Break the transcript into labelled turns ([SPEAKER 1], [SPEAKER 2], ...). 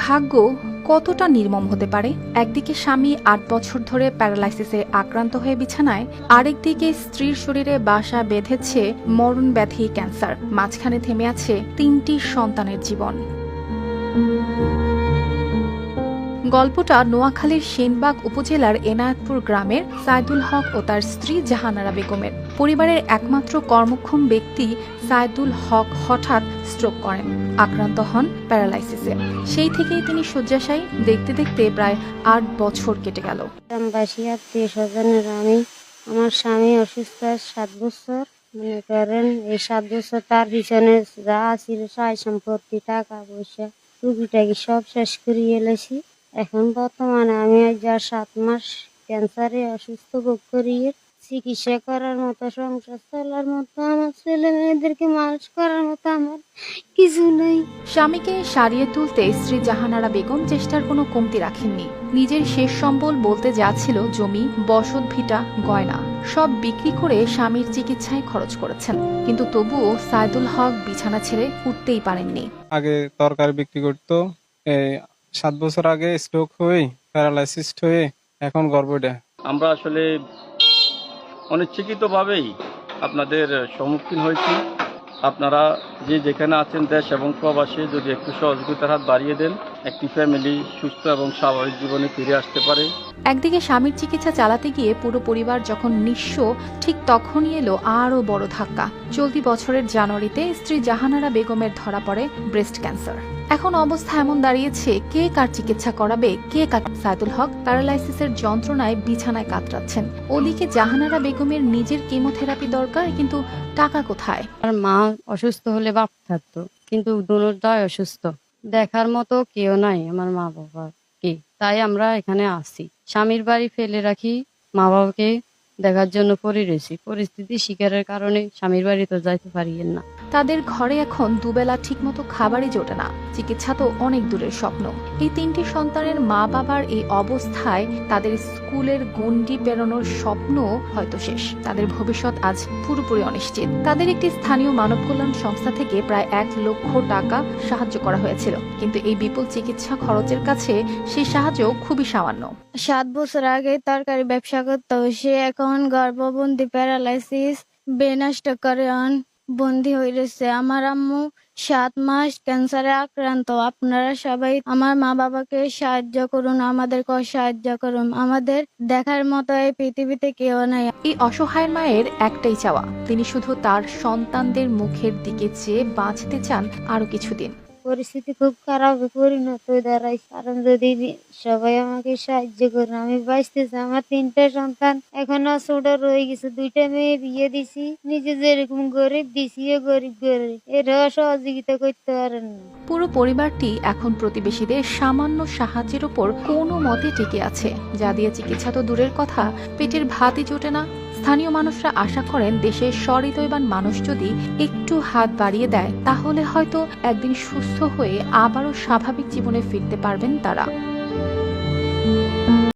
[SPEAKER 1] ভাগ্য কতটা নির্মম হতে পারে। একদিকে স্বামী ৮ বছর ধরে প্যারালাইসিসে আক্রান্ত হয়ে বিছানায়, আরেকদিকে স্ত্রীর শরীরে বাসা বেঁধেছে মরণ ব্যাধি ক্যান্সার। মাঝখানে থেমে আছে ৩টি সন্তানের জীবন। গল্পটা নোয়াখালীর সেনবাগ উপজেলার এনায়েতপুর গ্রামের সাইদুল হক ও তার স্ত্রী জাহানারা বেগমের। পরিবারের একমাত্র কর্মক্ষম ব্যক্তি সাইদুল হক হঠাৎ স্ট্রোক করেন, আক্রান্ত হন প্যারালাইসিসে। সেই থেকেই তিনি শয্যাশায়ী। দেখতে দেখতে প্রায় ৮ বছর কেটে গেল।
[SPEAKER 2] গ্রামবাসী আত্মীয় স্বজনের আমার স্বামী অসুস্থ ৭ বছর। মনে করেন এই ৭ বছর তার পিছনে যা ছিল সয় সম্পত্তি, টাকা পয়সা, টুকিটাকি সব শেষ করিয়ে এলেছি। এখন বর্তমানে আমি আজ ৭ মাস ক্যান্সারে অসুস্থ ভোগ করিয়ে চিকিৎসা করার মতো, সংসার চলার মতো, আমার ছেলে মেয়েদেরকে মানুষ করার মতো আমার কিছু নেই।
[SPEAKER 1] স্বামীকে সারিয়ে তুলতে স্ত্রী জাহানারা বেগম চেষ্টার কোনো কমতি রাখেননি। নিজের শেষ সম্বল বলতে যা ছিল জমি, বসত ভিটা, গয়না সব বিক্রি করে স্বামীর চিকিৎসায় খরচ করেছেন। কিন্তু তবুও সাইদুল হক বিছানা ছেড়ে উঠতেই পারেননি।
[SPEAKER 3] আগে তরকারি বিক্রি করতো, 7 বছর আগে স্ট্রোক হয়ে প্যারালাইসিস হয়ে এখন গর্ভটা।
[SPEAKER 4] আমরা আসলে অনিচ্ছাকৃতভাবেই আপনাদের সম্মুখীন হয়েছি। আপনারা যে যেখানে আছেন দেশ এবং প্রবাসে যদি একটু সহযোগিতার হাত বাড়িয়ে দেন, একটি ফ্যামিলি সুস্থ এবং স্বাভাবিক জীবনে ফিরে আসতে পারে।
[SPEAKER 1] একদিকে স্বামীর চিকিৎসা চালাতে গিয়ে পুরো পরিবার যখন নিঃস্ব, ঠিক তখনই এলো আরও বড় ধাক্কা। চলতি বছরের জানুয়ারিতে স্ত্রী জাহানারা বেগমের ধরা পড়ে ব্রেস্ট ক্যান্সার। এখন অবস্থা এমন দাঁড়িয়েছে, কে কার চিকিৎসা করাবে, কে কার। সাইদুল হক প্যারালাইসিসের যন্ত্রণায় বিছানায় কাতরাচ্ছেন। ওদিকে জাহানারা বেগমের নিজের কেমোথেরাপি দরকার, কিন্তু টাকা কোথায়?
[SPEAKER 2] আর মা অসুস্থ হলে বাপ থাকতো, কিন্তু দুনোটাই অসুস্থ, দেখার মতো কেউ নাই আমার মা বাবার কে। তাই আমরা এখানে আসি, স্বামীর বাড়ি ফেলে রাখি, মা বাবাকে দেখার জন্য পড়ে রয়েছি। পরিস্থিতি শিকারের কারণে স্বামীর বাড়ি তো যাইতে পারি না।
[SPEAKER 1] তাদের ঘরে এখন দুবেলা ঠিকমতো খাবারই জোটে না, চিকিৎসা তো অনেক দূরের স্বপ্ন। এই 3টি সন্তানের মা বাবার এই অবস্থায় তাদের স্কুলের গণ্ডি পেরোনোর স্বপ্ন হয়তো শেষ। তাদের ভবিষ্যৎ আজ পুরোপুরি অনিশ্চিত। তাদের একটি স্থানীয় মানব কল্যাণ সংস্থা থেকে প্রায় ১ লক্ষ টাকা সাহায্য করা হয়েছিল, কিন্তু এই বিপুল চিকিৎসা খরচের কাছে সেই সাহায্য খুবই সামান্য।
[SPEAKER 5] 7 বছর আগে তরকারি ব্যবসা করতো, সে এখন গর্ভবন্ধী, প্যারালাইসিস, বেনষ্ট করে বন্দী হয়ে রয়েছে। আমার আম্মু 7 মাস ক্যান্সারে আক্রান্ত। আপনারা সবাই আমার মা বাবাকে সাহায্য করুন, আমাদেরকে সাহায্য করুন। আমাদের দেখার মতো এই পৃথিবীতে কেউ নাই।
[SPEAKER 1] এই অসহায় মায়ের একটাই চাওয়া, তিনি শুধু তার সন্তানদের মুখের দিকে চেয়ে বাঁচতে চান আরো কিছুদিন।
[SPEAKER 2] পরিস্থিতি খুব খারাপ পরিণত হয়ে দাঁড়াইছে। কারণ যদি সবাই আমাকে সাহায্য করে আমি বাঁচতে চাই। আমার 3টা সন্তান এখনো ছোট রয়ে গেছে, 2টা মেয়ে বিয়ে দিছি। নিজে যেরকম গরিব দিছি, গরিব গরিব, এরাও সহযোগিতা করতে পারেন না।
[SPEAKER 1] পুরো পরিবারটি এখন প্রতিবেশীদের সামান্য সাহায্যের উপর কোনো মতে টিকে আছে, যা দিয়ে চিকিৎসা তো দূরের কথা, পেটের ভাতই জোটে না। স্থানীয় মানুষরা আশা করেন দেশের সহৃদয়বান মানুষ যদি একটু হাত বাড়িয়ে দেয়, তাহলে হয়তো একদিন সুস্থ হয়ে আবারও স্বাভাবিক জীবনে ফিরতে পারবেন তারা।